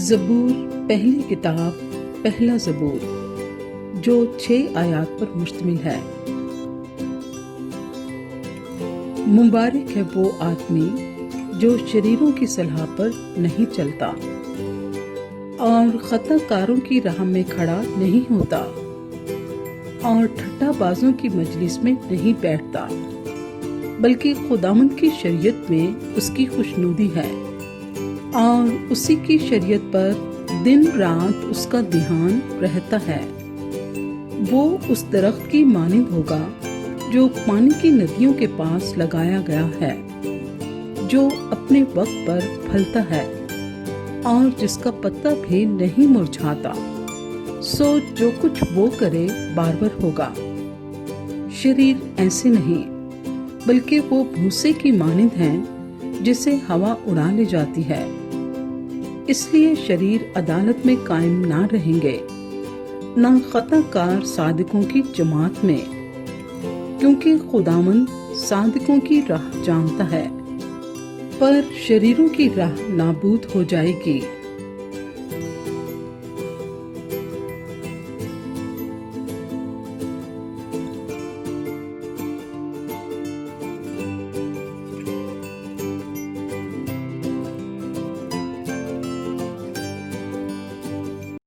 ज़बूर पहली किताब पहला ज़बूर जो 6 आयात पर मुश्तमिल है। मुबारक है वो आदमी जो शरीरों की सलाह पर नहीं चलता और खताकारों की राह में खड़ा नहीं होता और ठट्ठाबाजों की मजलिस में नहीं बैठता, बल्कि खुदावंद की शरीयत में उसकी खुशनुदी है और उसी की शरीयत पर दिन रात उसका ध्यान रहता है। वो उस दरख्त की मानिंद होगा जो पानी की नदियों के पास लगाया गया है, जो अपने वक्त पर फलता है और जिसका पत्ता भी नहीं मुरझाता। सो जो कुछ वो करे बारबर होगा। शरीर ऐसे नहीं, बल्कि वो भूसे की मानिंद हैं जिसे हवा उड़ा ले जाती है। इसलिए शरीर अदालत में कायम ना रहेंगे, ना खताकार सादिकों की जमात में, क्योंकि खुदावंद सादिकों की राह जानता है, पर शरीरों की राह नाबूद हो जाएगी।